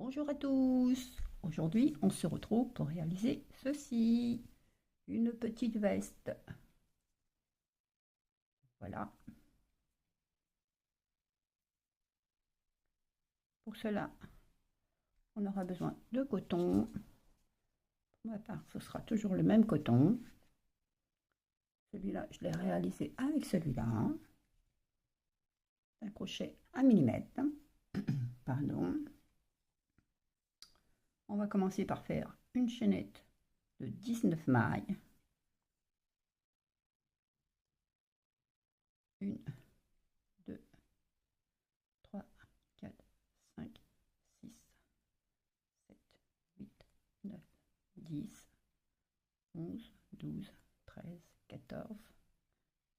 Bonjour à tous. Aujourd'hui, on se retrouve pour réaliser ceci. Une petite veste. Voilà. Pour cela, on aura besoin de coton. Pour ma part, ce sera toujours le même coton. Celui-là, je l'ai réalisé avec celui-là. Un crochet 1 mm. Pardon. On va commencer par faire une chaînette de 19 mailles. 1, 2, 3, 4, 5, 6, 7, 8, 9, 10, 11, 12, 13, 14,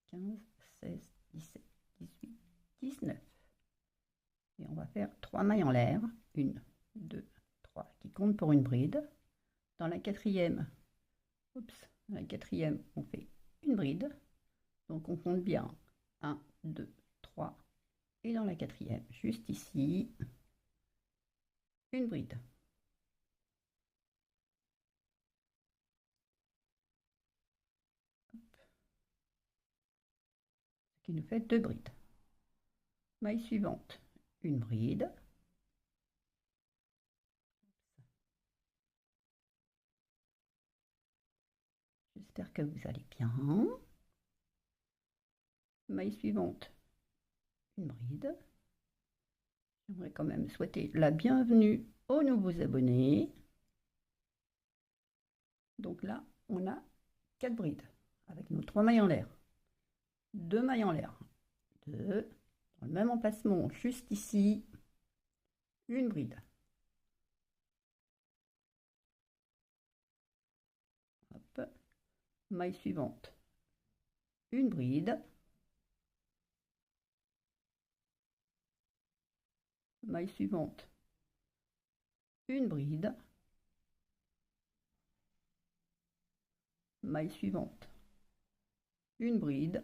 15, 16, 17, 18, 19. Et on va faire 3 mailles en l'air. 1, 2, 3 qui comptent pour une bride. Dans la quatrième, on fait une bride. Donc on compte bien 1, 2, 3. Et dans la quatrième, juste ici, une bride. Ce qui nous fait 2 brides. Maille suivante, une bride. J'espère que vous allez bien. Maille suivante, une bride. J'aimerais quand même souhaiter la bienvenue aux nouveaux abonnés. Donc là, on a 4 brides avec nos 3 mailles en l'air. 2 mailles en l'air. 2. Dans le même emplacement, juste ici, une bride. Hop. Maille suivante, une bride. Maille suivante, une bride. Maille suivante, une bride.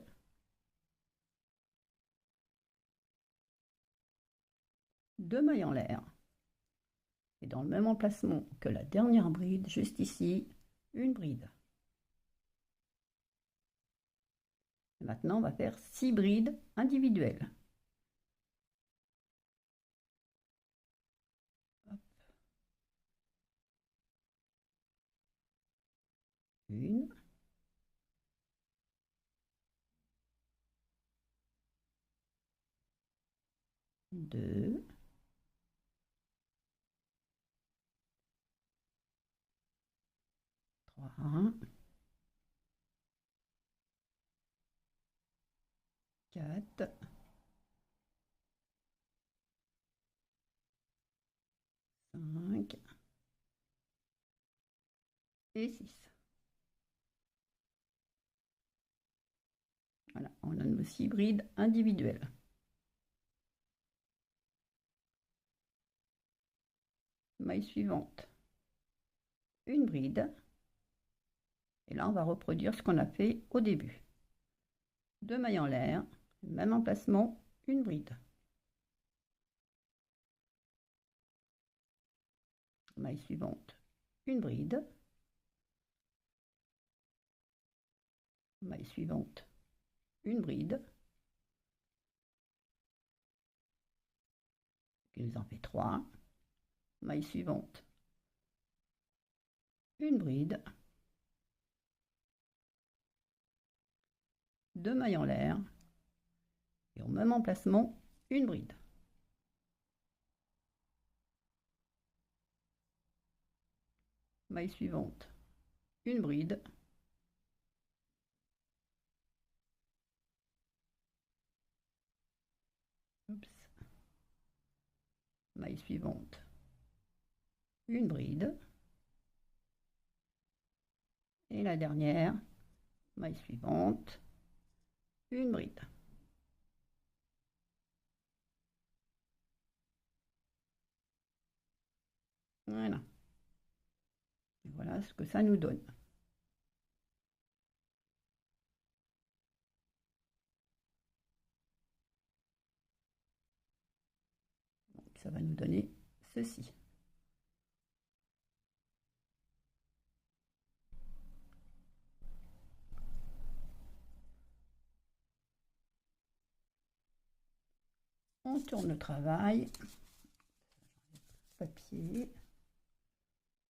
Deux mailles en l'air. Et dans le même emplacement que la dernière bride, juste ici, une bride. Et maintenant, on va faire 6 brides individuelles. Hop. 1, 2, 3, 4, 5 et 6. Voilà, on a nos 6 brides individuelles. Maille suivante, une bride. Et là, on va reproduire ce qu'on a fait au début. 2 mailles en l'air, même emplacement, une bride. Maille suivante, une bride. Maille suivante, une bride. Qui nous en fait 3. Maille suivante, une bride. 2 mailles en l'air. Et au même emplacement, une bride. Maille suivante, une bride. Oups. Maille suivante, une bride. Et la dernière, maille suivante, une bride. Voilà. Et voilà ce que ça nous donne. Donc, ça va nous donner ceci. On tourne le travail. Papier.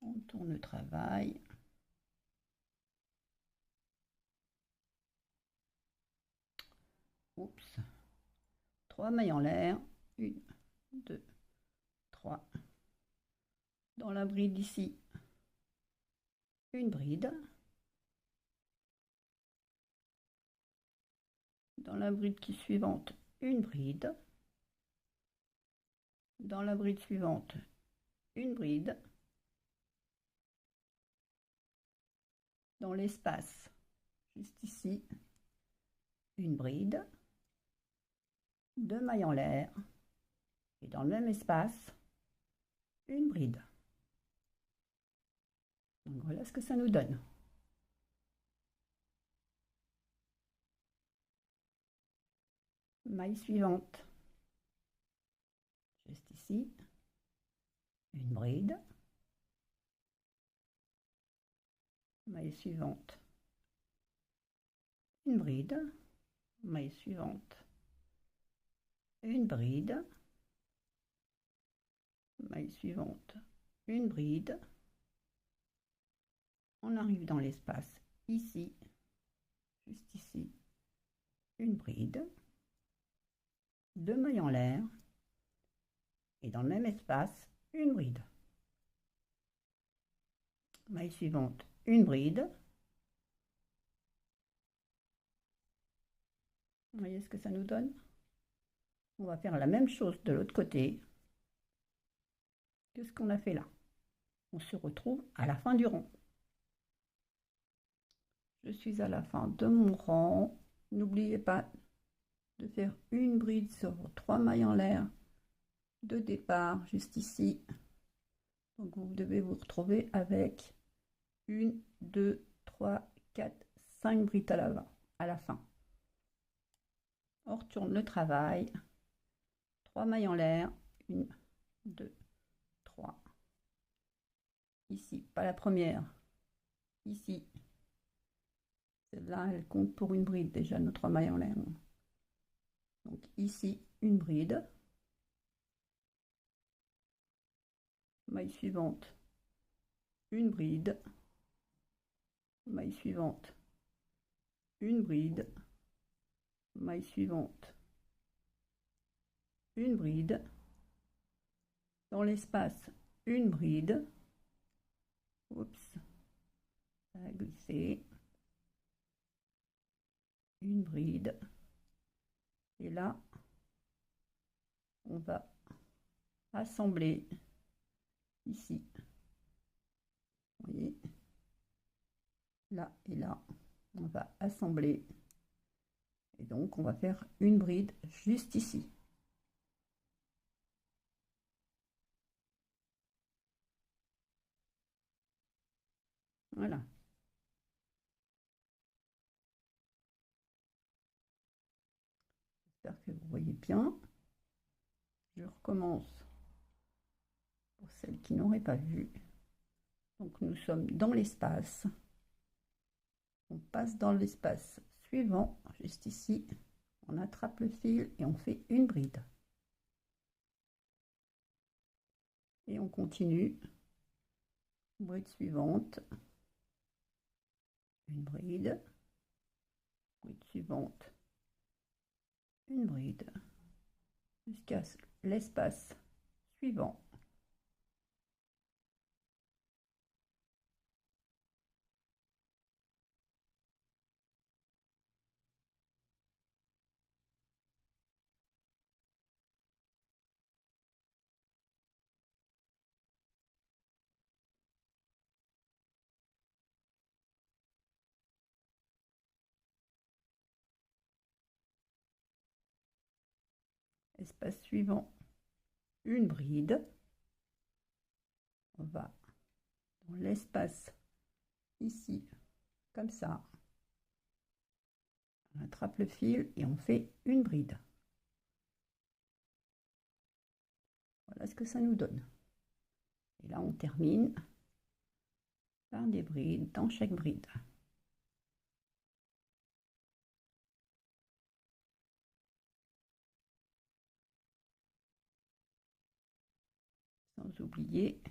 On tourne le travail. Oups. 3 mailles en l'air. 1, 2, 3. Dans la bride ici, une bride. Dans la bride qui suivante, une bride. Dans la bride suivante, une bride. Dans l'espace, juste ici, une bride. 2 mailles en l'air. Et dans le même espace, une bride. Donc voilà ce que ça nous donne. Maille suivante, juste ici, une bride. Maille suivante, une bride. Maille suivante, une bride. Maille suivante, une bride. On arrive dans l'espace ici, juste ici, une bride. 2 mailles en l'air. Et dans le même espace, une bride. Maille suivante, une bride. Vous voyez ce que ça nous donne? On va faire la même chose de l'autre côté que ce qu'on a fait là. On se retrouve à la fin du rang. Je suis à la fin de mon rang. N'oubliez pas de faire une bride sur vos 3 mailles en l'air de départ, juste ici. Donc vous devez vous retrouver avec 1, 2, 3, 4, 5 brides à la fin. On retourne le travail. 3 mailles en l'air. 1, 2, 3. Ici, pas la première. Ici. Celle-là, elle compte pour une bride déjà, nos 3 mailles en l'air. Donc ici, une bride. Maille suivante, une bride. Maille suivante, une bride. Maille suivante, une bride. Dans l'espace, une bride. Oups, ça a glissé. Une bride. Et là, on va assembler ici. Vous voyez, là et là, on va assembler. Et donc, on va faire une bride juste ici. Voilà. J'espère que vous voyez bien. Je recommence pour celles qui n'auraient pas vu. Donc, nous sommes dans l'espace. On passe dans l'espace suivant, juste ici. On attrape le fil et on fait une bride. Et on continue. Bride suivante. Une bride. Bride suivante. Une bride. Jusqu'à l'espace suivant. Espace suivant, une bride. On va dans l'espace ici, comme ça. On attrape le fil et on fait une bride. Voilà ce que ça nous donne. Et là, on termine par des brides dans chaque bride. sans oublier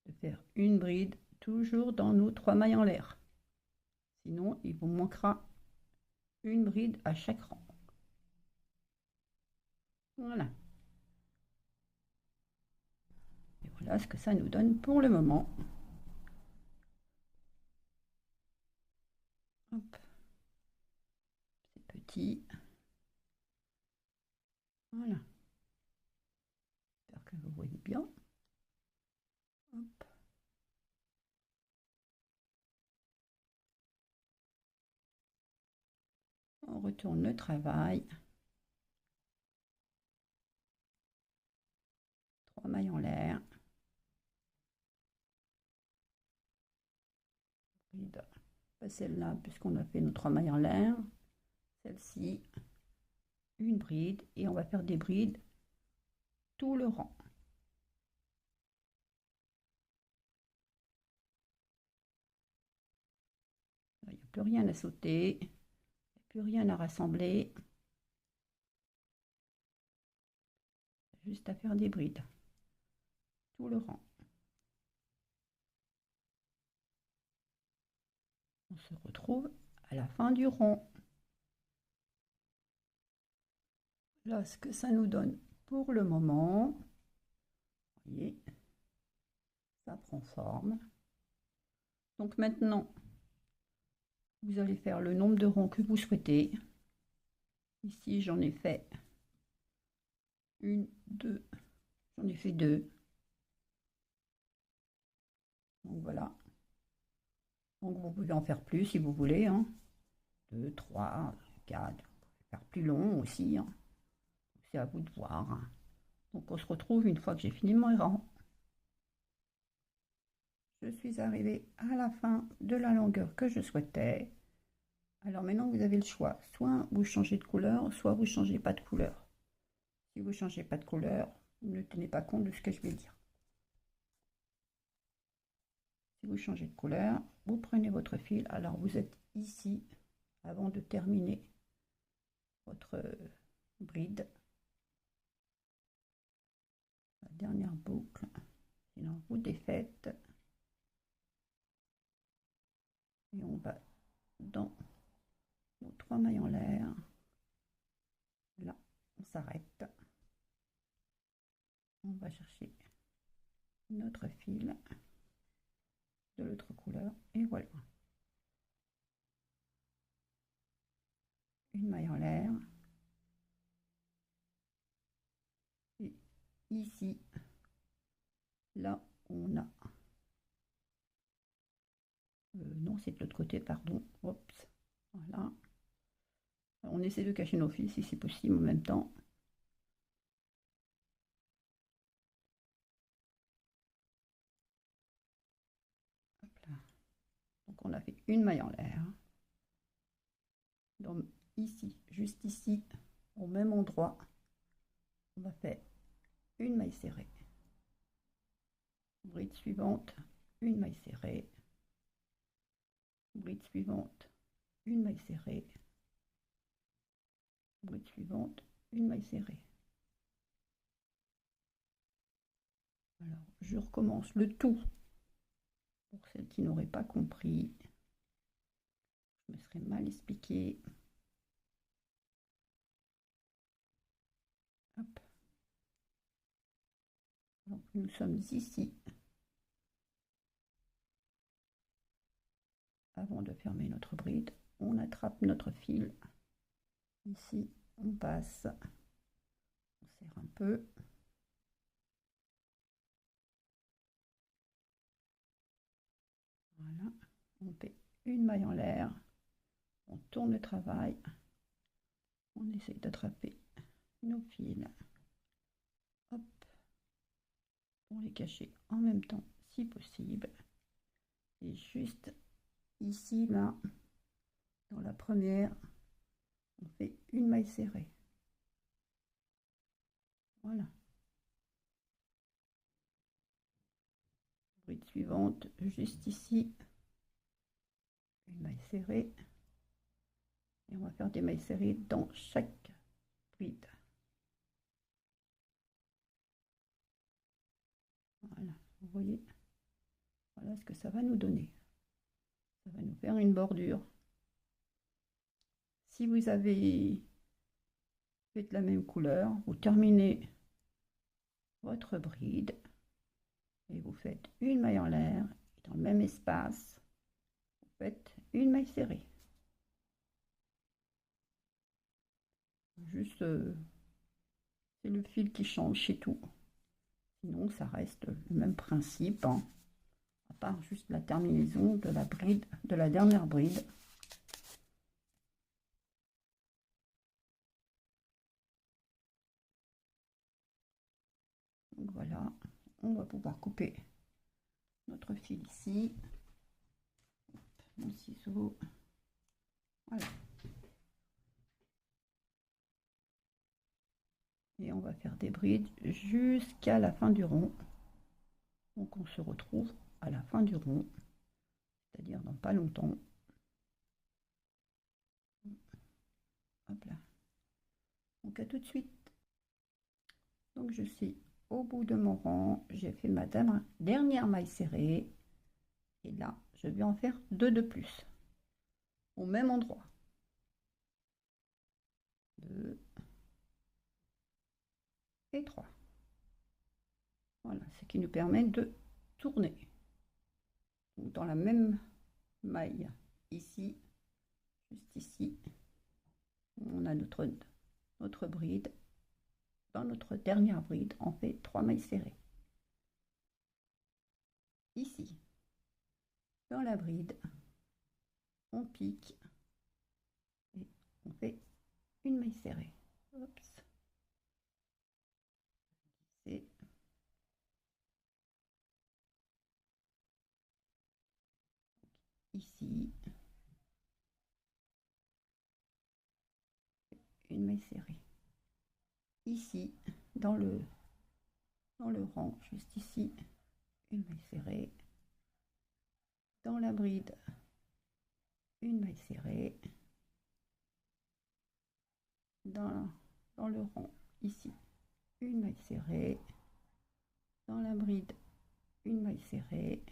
de faire une bride toujours dans nos 3 mailles en l'air. Sinon, il vous manquera une bride à chaque rang. Voilà. Et voilà ce que ça nous donne pour le moment. Hop. C'est petit. Voilà. J'espère que vous voyez bien. Hop. On retourne le travail. 3 mailles en l'air. Pas celle-là, puisqu'on a fait nos 3 mailles en l'air. Celle-ci, une bride. Et on va faire des brides tout le rang. Il n'y a plus rien à sauter. Il n'y a plus rien à rassembler. Juste à faire des brides. Tout le rang. On se retrouve à la fin du rang. Là, ce que ça nous donne pour le moment, vous voyez, ça prend forme. Donc maintenant, vous allez faire le nombre de rangs que vous souhaitez. Ici, j'en ai fait une, deux, j'en ai fait deux. Donc voilà. Donc vous pouvez en faire plus si vous voulez. Hein. 2, 3, 4. Vous pouvez faire plus long aussi. Hein. C'est à vous de voir. Hein. Donc on se retrouve une fois que j'ai fini mon rang. Je suis arrivée à la fin de la longueur que je souhaitais. Alors maintenant vous avez le choix. Soit vous changez de couleur, soit vous ne changez pas de couleur. Si vous ne changez pas de couleur, ne tenez pas compte de ce que je vais dire. Si vous changez de couleur, vous prenez votre fil. Alors vous êtes ici avant de terminer votre bride. La dernière boucle. Sinon vous défaites. Et on va dans nos 3 mailles en l'air. Là, on s'arrête. On va chercher notre fil de l'autre couleur et voilà. Une maille en l'air. Et ici, là, on a... non, c'est de l'autre côté, pardon. Oups. Voilà. On essaie de cacher nos fils si c'est possible en même temps. Hop là. Donc on a fait une maille en l'air. Donc ici, juste ici, au même endroit, on va faire une maille serrée. Bride suivante, une maille serrée. Bride suivante, une maille serrée. Bride suivante, une maille serrée. Alors, je recommence le tout pour celles qui n'auraient pas compris. Je me serais mal expliqué. Hop. Donc, nous sommes ici. Avant de fermer notre bride, on attrape notre fil. Ici, on passe. On serre un peu. Voilà. On fait une maille en l'air. On tourne le travail. On essaie d'attraper nos fils. Hop. Pour les cacher en même temps si possible. Et juste ici, là, dans la première, on fait une maille serrée. Voilà. Bride suivante, juste ici, une maille serrée. Et on va faire des mailles serrées dans chaque bride. Vous voyez, voilà ce que ça va nous donner. Ça va nous faire une bordure. Si vous avez fait de la même couleur, vous terminez votre bride et vous faites une maille en l'air. Dans le même espace, vous faites une maille serrée. Juste, c'est le fil qui change, c'est tout. Sinon, ça reste le même principe, hein, à part juste la terminaison de la bride, de la dernière bride. Donc voilà, on va pouvoir couper notre fil ici. Mon ciseau, voilà. Et on va faire des brides jusqu'à la fin du rond. Donc on se retrouve à la fin du rond, c'est-à-dire dans pas longtemps. Hop là. Donc à tout de suite. Donc je suis au bout de mon rang, j'ai fait ma dernière maille serrée. Et là, je vais en faire deux de plus, au même endroit. 2 et 3. Voilà, ce qui nous permet de tourner. Donc, dans la même maille, ici, juste ici, on a notre bride. Dans notre dernière bride, on fait 3 mailles serrées. Ici, dans la bride, on pique et on fait une maille serrée. Oups. Et ici, une maille serrée. Ici, dans le rang, juste ici, une maille serrée. Dans la bride, une maille serrée. Dans le rond, ici, une maille serrée. Dans la bride, une maille serrée.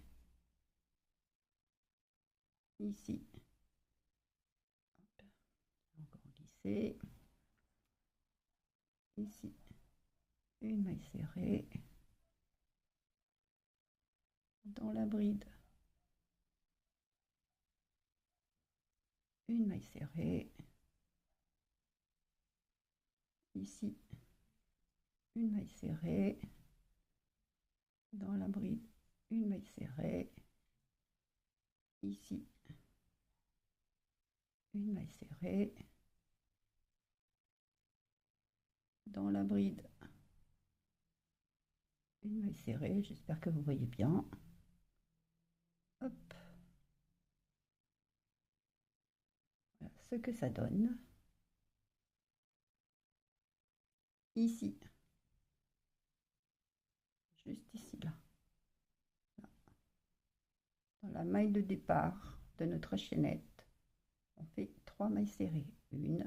Ici, encore glisser. Ici, une maille serrée. Dans la bride, une maille serrée. Ici, une maille serrée. Dans la bride, une maille serrée. Ici, une maille serrée. Dans la bride, une maille serrée. J'espère que vous voyez bien. Hop. Voilà ce que ça donne. Ici, juste ici, là. Dans la maille de départ de notre chaînette, on fait 3 mailles serrées. 1,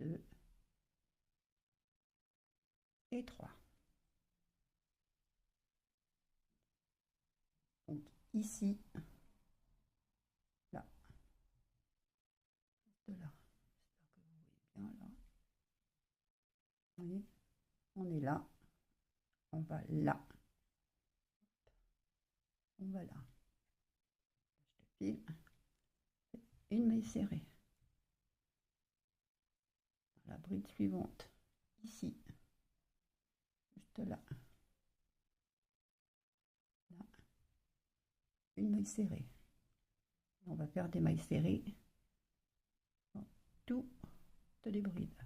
2 et 3. Donc ici, là, de là. J'espère que vous voyez bien là. Vous voyez, on est là, on va là, on va là. Je te file une maille serrée. Dans la bride suivante, ici, juste là, là, une maille serrée. On va faire des mailles serrées dans toutes les brides.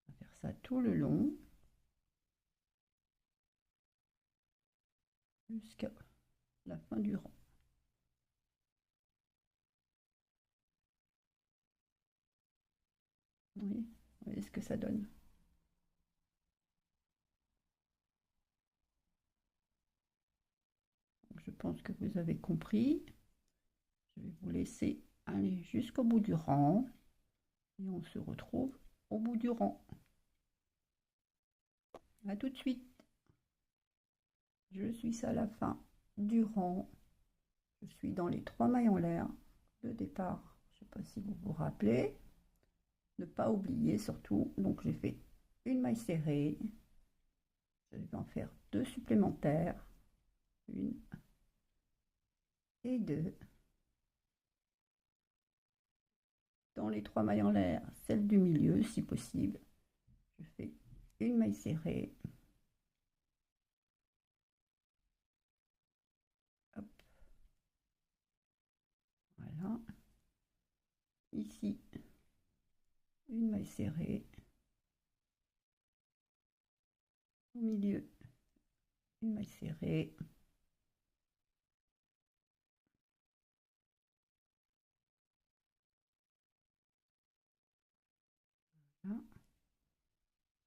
On va faire ça tout le long jusqu'à la fin du rang. Vous voyez ce que ça donne. Donc, je pense que vous avez compris. Je vais vous laisser aller jusqu'au bout du rang et on se retrouve au bout du rang. À tout de suite. Je suis à la fin du rang. Je suis dans les 3 mailles en l'air de départ. Je ne sais pas si vous vous rappelez. Ne pas oublier surtout. Donc j'ai fait une maille serrée. Je vais en faire 2 supplémentaires. 1 et 2. Dans les 3 mailles en l'air, celle du milieu si possible. Je fais une maille serrée. Hop. Voilà. Ici, une maille serrée. Au milieu, une maille serrée. Voilà.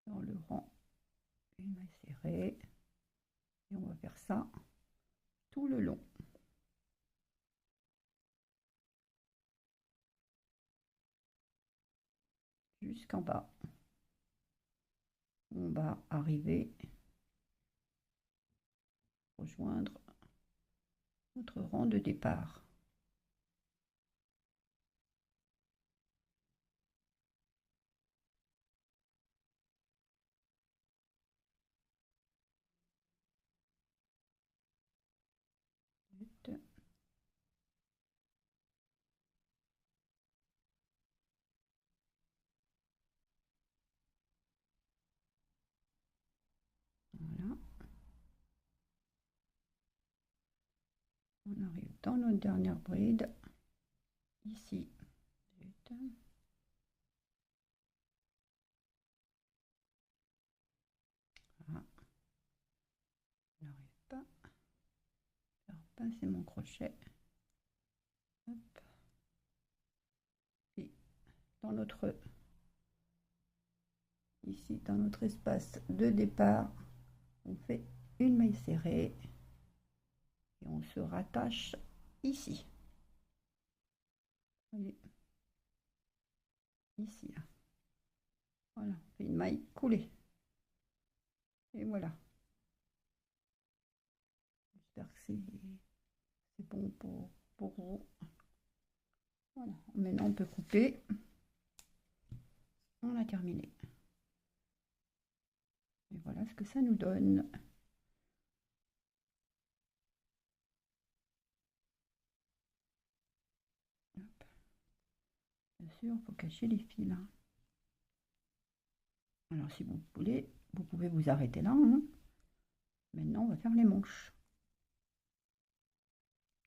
Dans le rang, une maille serrée. Et on va faire ça tout le long. Jusqu'en bas. On va arriver à rejoindre notre rang de départ. Voilà. On arrive dans notre dernière bride. Ici. Voilà. Je n'arrive pas à faire passer mon crochet. Hop. Et dans notre ici dans notre espace de départ, on fait une maille serrée et on se rattache ici. Voyez, ici là. Voilà, on fait une maille coulée. Et voilà. J'espère que c'est bon pour vous. Voilà, maintenant on peut couper. On a terminé. Et voilà ce que ça nous donne. Hop. Bien sûr, il faut cacher les fils. Hein. Alors si vous voulez, vous pouvez vous arrêter là. Hein. Maintenant, on va faire les manches.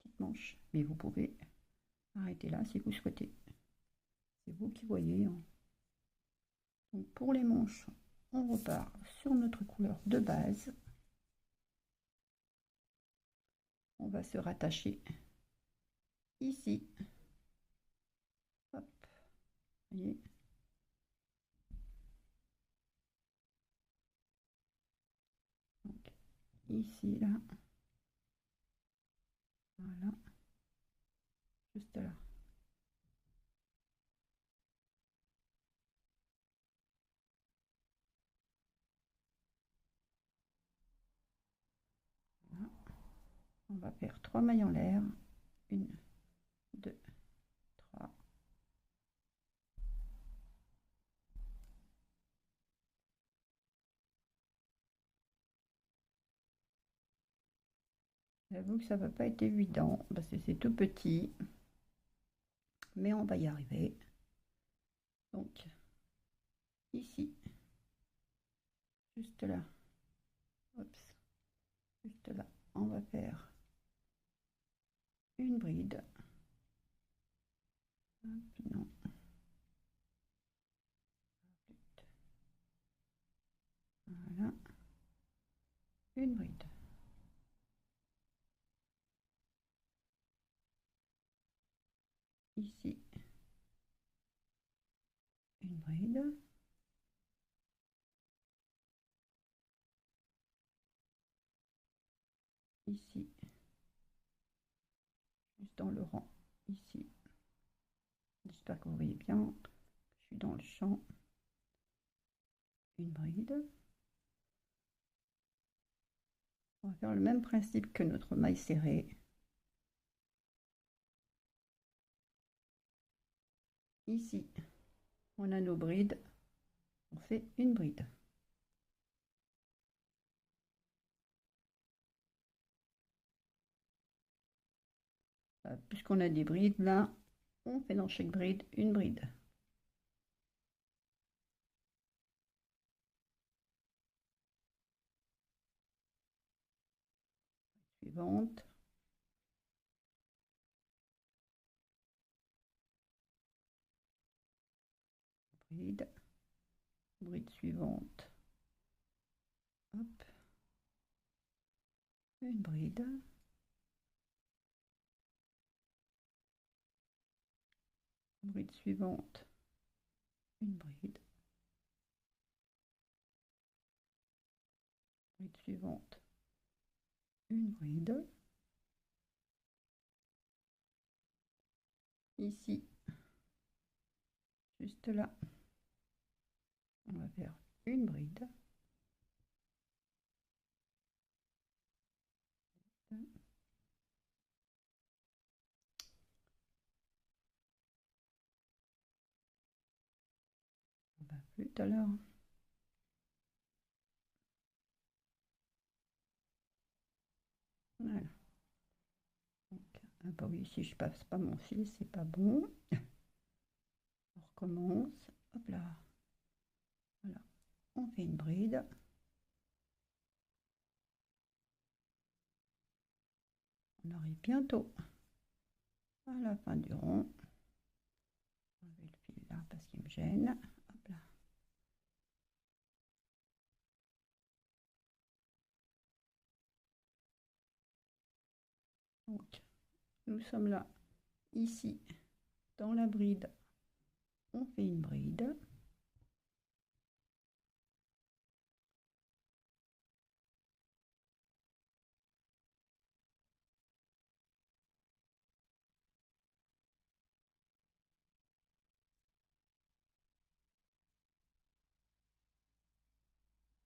Petites manches. Mais vous pouvez arrêter là si vous souhaitez. C'est vous qui voyez. Hein. Donc pour les manches, on repart sur notre couleur de base. On va se rattacher ici. Hop. Voyez. Donc, ici, là. Voilà. Juste là. Voilà. On va faire 3 mailles en l'air. 1, 2, 3. J'avoue que ça va pas être évident parce que c'est tout petit. Mais on va y arriver. Donc, ici. Juste là. Oups. Juste là. On va faire une bride. Hop, non. Voilà. Une bride. Ici. Une bride. Ici. Juste dans le rang. Ici. j'espère que vous voyez bien. Je suis dans le champ. Une bride. On va faire le même principe que notre maille serrée. Ici, on a nos brides. On fait une bride. Puisqu'on a des brides là, on fait dans chaque bride une bride. Suivante. Bride. Bride suivante. Hop. Une bride. Bride suivante. Une bride. Bride suivante. Une bride. Ici, juste là, on va faire une bride. On va plus tout à l'heure. Voilà. Donc, ah bah oui, si je passe pas mon fil, c'est pas bon. On recommence. Hop là. Voilà. On fait une bride. On arrive bientôt à la fin du rond. Je vais le fil là parce qu'il me gêne. Hop là. Donc, nous sommes là, ici, dans la bride. On fait une bride.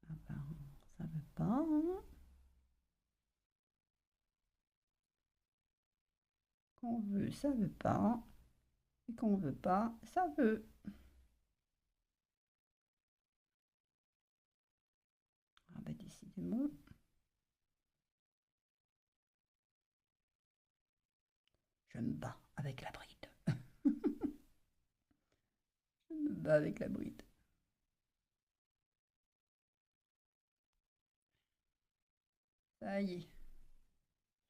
Ah ben, ça veut pas. Hein. Qu'on veut, ça veut pas. Et qu'on veut pas, ça veut. Ah ben, décidément. Je me bats avec la bride. Je me bats avec la bride. Ça y est.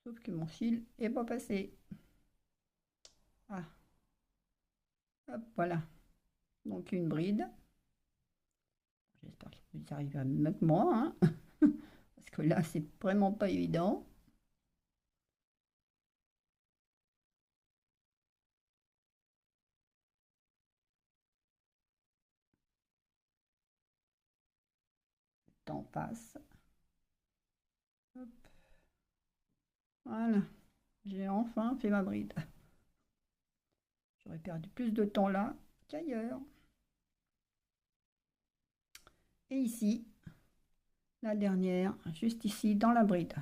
Sauf que mon fil est pas passé. Ah, hop, voilà. Donc une bride. J'espère que vous arrivez à mieux que moi. Hein. Parce que là, c'est vraiment pas évident. Le temps passe. Hop. Voilà. J'ai enfin fait ma bride. J'aurais perdu plus de temps là qu'ailleurs. Et ici, la dernière, juste ici, dans la bride.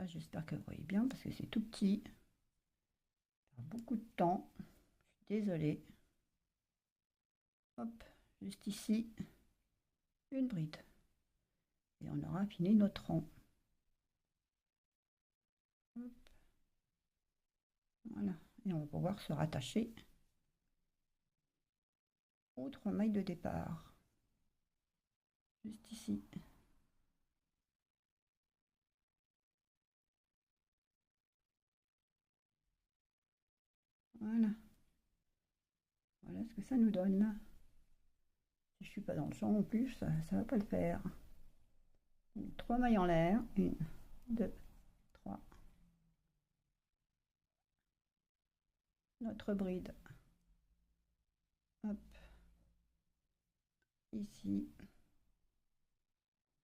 J'espère que vous voyez bien parce que c'est tout petit. Beaucoup de temps. Je suis désolée. Hop, juste ici, une bride. Et on aura fini notre rang. Hop. Voilà. Et on va pouvoir se rattacher aux 3 mailles de départ. Juste ici. Voilà. Voilà ce que ça nous donne. Si je suis pas dans le champ en plus, ça va pas le faire. Donc, 3 mailles en l'air. 1, 2, 3. Notre bride. Hop. Ici.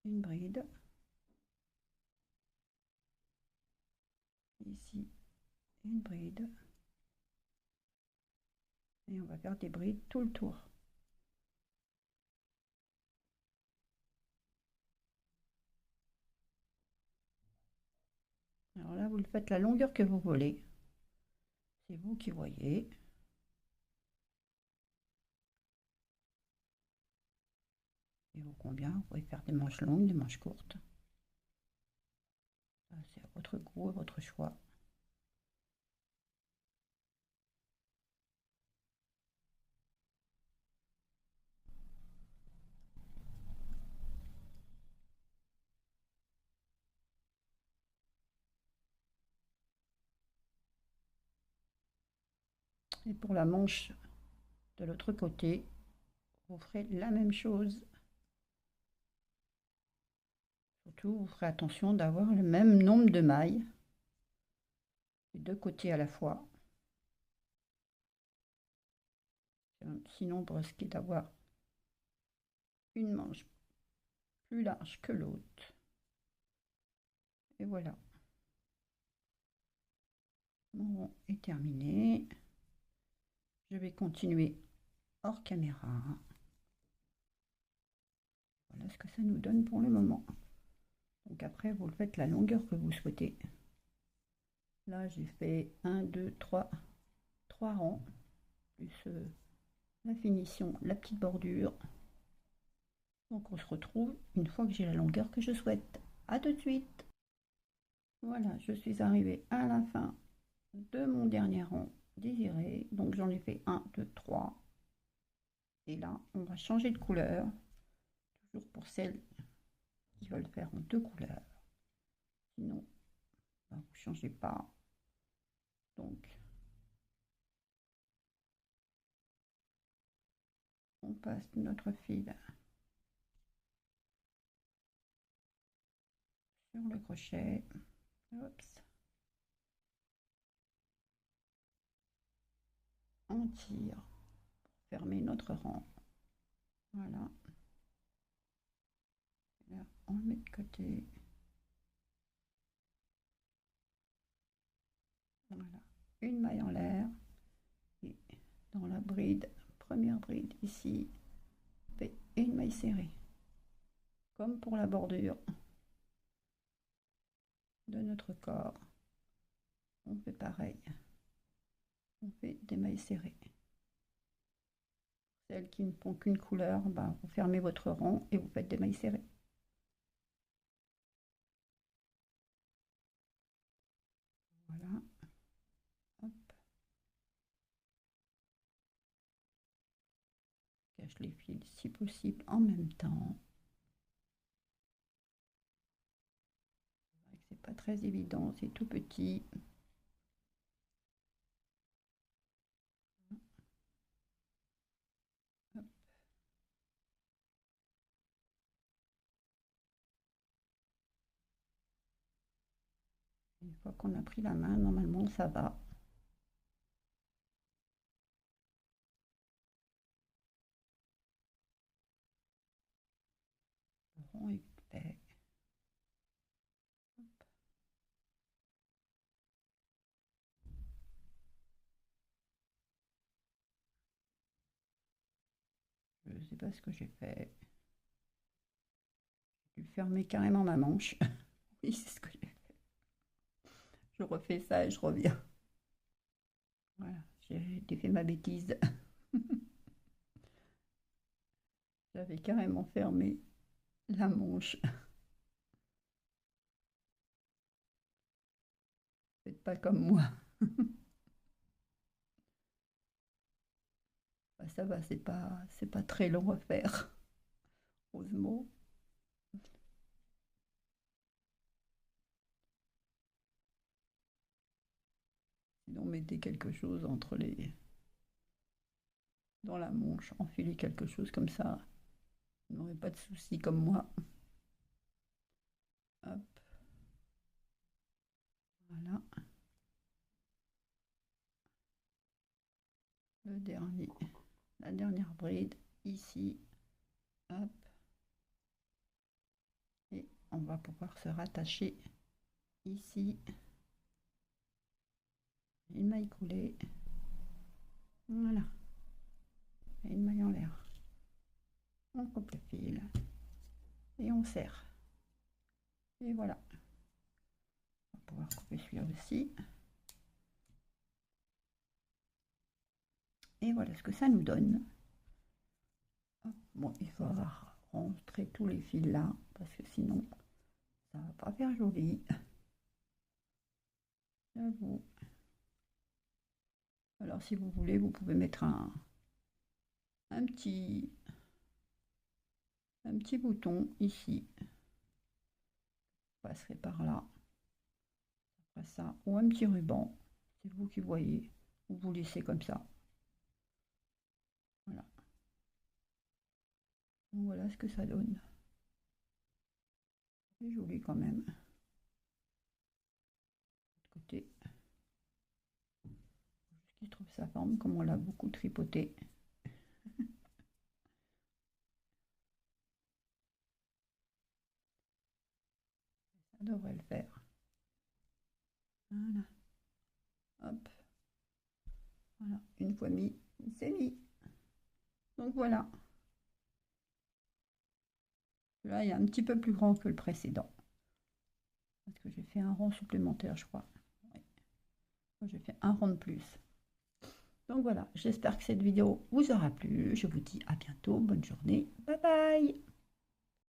Une bride. Ici. Une bride. Et on va faire des brides tout le tour. Alors là, vous le faites la longueur que vous voulez. C'est vous qui voyez. Il vous convient, vous pouvez faire des manches longues, des manches courtes. C'est à votre goût, à votre choix. Et pour la manche de l'autre côté, vous ferez la même chose. Surtout, vous ferez attention d'avoir le même nombre de mailles, les deux côtés à la fois. Sinon, vous risquez d'avoir une manche plus large que l'autre. Et voilà. Mon rond est terminé. Je vais continuer hors caméra. Voilà ce que ça nous donne pour le moment. Donc après, vous le faites la longueur que vous souhaitez. Là, j'ai fait 1, 2, 3 rangs, plus la finition, la petite bordure. Donc on se retrouve une fois que j'ai la longueur que je souhaite. À tout de suite. Voilà, je suis arrivée à la fin de mon dernier rang désiré. Donc j'en ai fait 1, 2, 3. Et là, on va changer de couleur. Toujours pour celles qui veulent faire en 2 couleurs. Sinon, vous ne changez pas. Donc, on passe notre fil sur le crochet. Oups. On tire pour fermer notre rang. Voilà. Là, on le met de côté. Voilà. Une maille en l'air. Et dans la bride, première bride ici, on fait une maille serrée. Comme pour la bordure de notre corps, on fait pareil. On fait des mailles serrées. Celles qui ne font qu'une couleur, ben, vous fermez votre rang et vous faites des mailles serrées. Voilà. Hop. Cache les fils si possible en même temps. C'est pas très évident, c'est tout petit. Hop. Une fois qu'on a pris la main, normalement ça va. Le rond est fait. Hop. Je ne sais pas ce que j'ai fait. J'ai dû fermer carrément ma manche. Oui, c'est ce que j'ai fait. Je refais ça et je reviens. Voilà, j'ai défait ma bêtise. J'avais carrément fermé la manche. Faites pas comme moi. Bah, ça va, c'est pas très long à faire. Heureusement. Sinon, mettez quelque chose entre les... dans la manche, enfilez quelque chose comme ça. Vous n'aurez pas de soucis comme moi. Hop. Voilà. Le dernier, la dernière bride ici. Hop. Et on va pouvoir se rattacher ici. Une maille coulée. Voilà. une maille en l'air. On coupe le fil et on serre. Et voilà. On va pouvoir couper celui-là aussi. Et voilà ce que ça nous donne. Bon, il faut avoir rentré tous les fils là, parce que sinon, ça va pas faire joli. J'avoue. Alors, si vous voulez, vous pouvez mettre un petit bouton ici. Vous passerez par là. Après ça, ou un petit ruban. C'est vous qui voyez. Ou vous laissez comme ça. Voilà. Donc, voilà ce que ça donne. C'est joli quand même. Côté. Juste qu'il trouve sa forme, comme on l'a beaucoup tripoté. Ça devrait le faire. Voilà. Hop. Voilà. Une fois mis, c'est mis. Donc voilà. Là, il est un petit peu plus grand que le précédent. Parce que j'ai fait un rang supplémentaire, je crois. Ouais. J'ai fait un rang de plus. Donc voilà, j'espère que cette vidéo vous aura plu. Je vous dis à bientôt. Bonne journée. Bye bye.